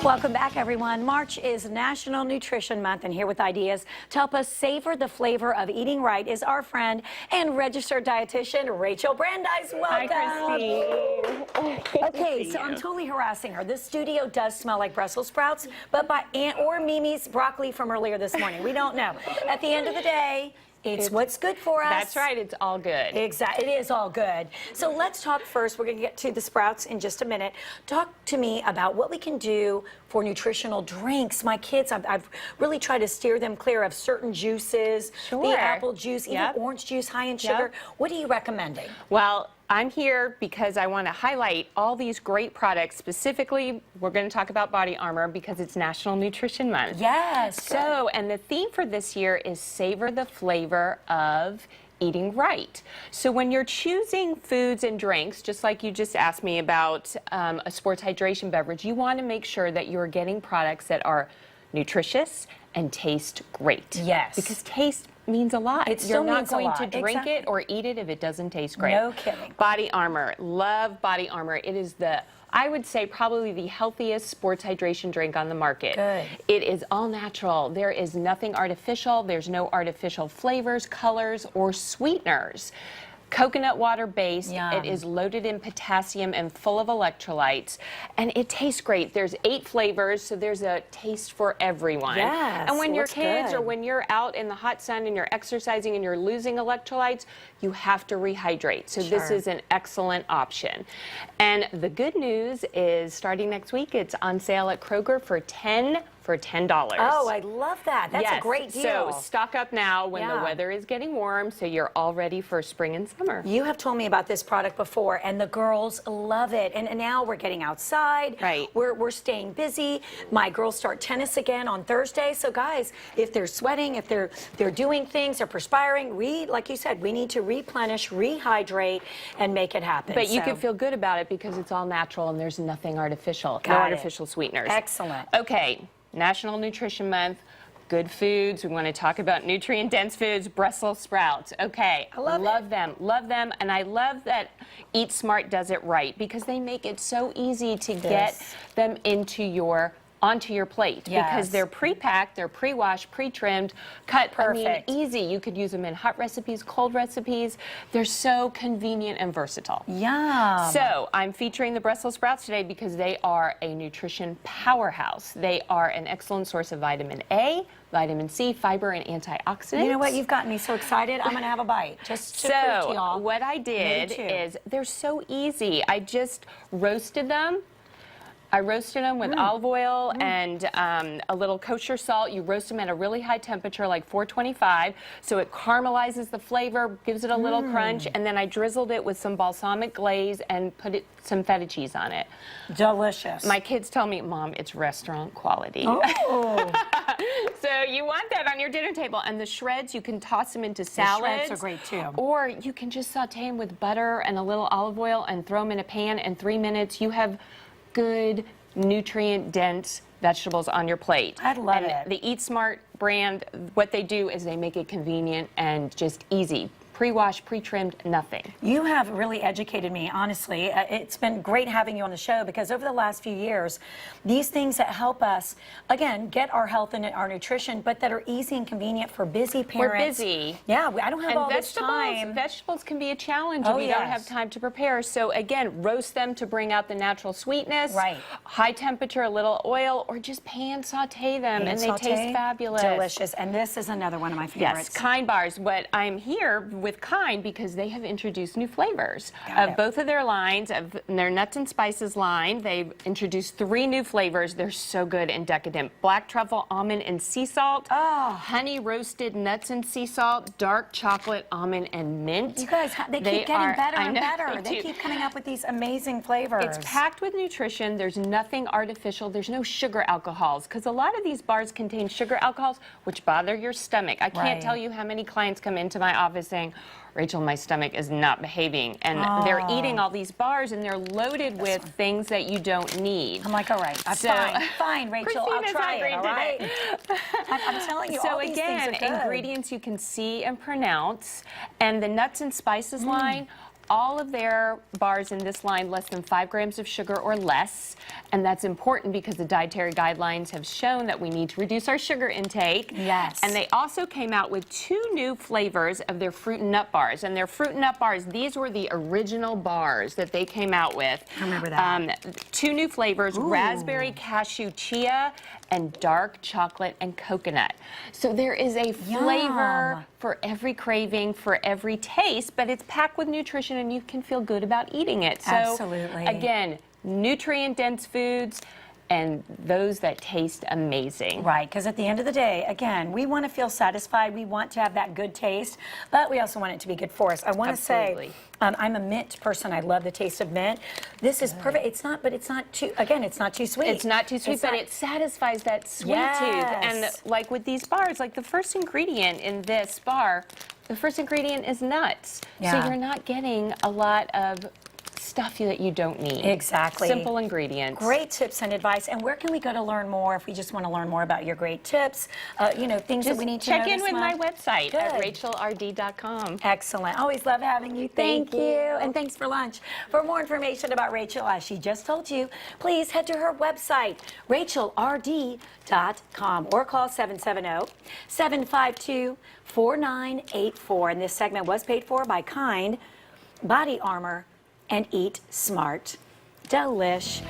Welcome back, everyone. March is National Nutrition Month, and here with ideas to help us savor the flavor of eating right is our friend and registered dietitian, Rachel Brandeis. Welcome. Hi, Christine. Okay, so I'm totally harassing her. This studio does smell like Brussels sprouts, but by Aunt or Mimi's broccoli from earlier this morning. We don't know. At the end of the day, it's what's good for us. That's right. It's all good. Exactly. It is all good. So let's talk first. We're going to get to the sprouts in just a minute. Talk to me about what we can do for nutritional drinks. My kids, I've really tried to steer them clear of certain juices, the apple juice, even orange juice high in sugar. What are you recommending? Well, I'm here because I want to highlight all these great products. Specifically, we're going to talk about Body Armor because it's National Nutrition Month. Yes. So, and the theme for this year is Savor the Flavor of Eating Right. So when you're choosing foods and drinks, just like you just asked me about a sports hydration beverage, you want to make sure that you're getting products that are nutritious and taste great. Yes. Because taste means a lot. You're not going to drink it or eat it if it doesn't taste great. No kidding. Body Armor. Love Body Armor. It is I would say probably the healthiest sports hydration drink on the market. Good. It is all natural. There is nothing artificial. There's no artificial flavors, colors, or sweeteners. Coconut water based. Yum. It is loaded in potassium and full of electrolytes, and it tastes great. There's 8 flavors, so there's a taste for everyone. Yes, and when your looks kids good. or when you're out in the hot sun and you're exercising and you're losing electrolytes, you have to rehydrate. So this is an excellent option. And the good news is starting next week, it's on sale at Kroger for $10. Oh, I love that. That's a great deal. So stock up now when the weather is getting warm, so you're all ready for spring and summer. You have told me about this product before, and the girls love it. And now we're getting outside. Right. We're staying busy. My girls start tennis again on Thursday. So guys, if they're sweating, if they're doing things, they're perspiring, like you said, we need to replenish, rehydrate, and make it happen. But you can feel good about it because it's all natural and there's nothing artificial. No artificial sweeteners. Excellent. Okay. National Nutrition Month, good foods. We want to talk about nutrient-dense foods, Brussels sprouts. Okay, I love them, and I love that Eat Smart does it right because they make it so easy to get them onto your plate because they're pre-packed, they're pre-washed, pre-trimmed, cut. Perfect. I mean, easy. You could use them in hot recipes, cold recipes. They're so convenient and versatile. Yum. So I'm featuring the Brussels sprouts today because they are a nutrition powerhouse. They are an excellent source of vitamin A, vitamin C, fiber, and antioxidants. You know what? You've gotten me so excited. I'm going to have a bite. Just to prove to y'all. What I did is they're so easy. I just roasted them. I roasted them with olive oil and a little kosher salt. You roast them at a really high temperature, like 425, so it caramelizes the flavor, gives it a little crunch, and then I drizzled it with some balsamic glaze and put some feta cheese on it. Delicious. My kids tell me, Mom, it's restaurant quality. Oh. So you want that on your dinner table. And the shreds, you can toss them into salads. The shreds are great too. Or you can just saute them with butter and a little olive oil and throw them in a pan. In 3 minutes, you have good, nutrient-dense vegetables on your plate. I love it. The Eat Smart brand, what they do is they make it convenient and just easy. Pre-washed, pre-trimmed, nothing. You have really educated me, honestly. It's been great having you on the show because over the last few years, these things that help us, again, get our health and our nutrition, but that are easy and convenient for busy parents. We're busy. Yeah, I don't have all this time. Vegetables can be a challenge if you don't have time to prepare. So again, roast them to bring out the natural sweetness. Right. High temperature, a little oil, or just pan saute them, and they taste fabulous. Delicious. And this is another one of my favorites. Yes, Kind bars. But I'm here with Kind because they have introduced new flavors of both of their lines, of their nuts and spices line. They've introduced 3 new flavors. They're so good and decadent. Black truffle, almond, and sea salt. Oh. Honey roasted nuts and sea salt. Dark chocolate, almond, and mint. You guys, they keep getting better and better. They keep coming up with these amazing flavors. It's packed with nutrition. There's nothing artificial. There's no sugar alcohols because a lot of these bars contain sugar alcohols which bother your stomach. I can't tell you how many clients come into my office saying, Rachel, my stomach is not behaving. And they're eating all these bars and they're loaded with things that you don't need. I'm like, all right, fine, Rachel, I'll try it, all right? I'm telling you, all these things are good. Ingredients you can see and pronounce. And the nuts and spices line all of their bars in this line less than 5 grams of sugar or less, and that's important because the dietary guidelines have shown that we need to reduce our sugar intake. Yes. And they also came out with 2 new flavors of their fruit and nut bars. And their fruit and nut bars, these were the original bars that they came out with. I remember that. 2 new flavors, Ooh. raspberry, cashew, chia, and dark chocolate and coconut. So there is a flavor Yum. for every craving, for every taste, but it's packed with nutrition and you can feel good about eating it. So Absolutely. again, nutrient-dense foods and those that taste amazing. Right, because at the end of the day, again, we want to feel satisfied. We want to have that good taste, but we also want it to be good for us. I want to say, Absolutely. I'm a mint person. I love the taste of mint. This is perfect. It's not, but it's not too. Again, it's not too sweet. It's not too sweet, It's but not- it satisfies that sweet Yes. tooth. And like with these bars, like the first ingredient in this bar, the first ingredient is nuts. Yeah. So you're not getting a lot of stuff that you don't need. Exactly. Simple ingredients. Great tips and advice. And where can we go to learn more if we just want to learn more about your great tips? Things that Just we need to know check in this with my month? website at Good. rachelrd.com. Excellent. Always love having you. Thank, Thank you. you. And thanks for lunch. For more information about Rachel, as she just told you, please head to her website, rachelrd.com, or call 770-752-4984. And this segment was paid for by Kind, Body Armor, and Eat Smart. Delish.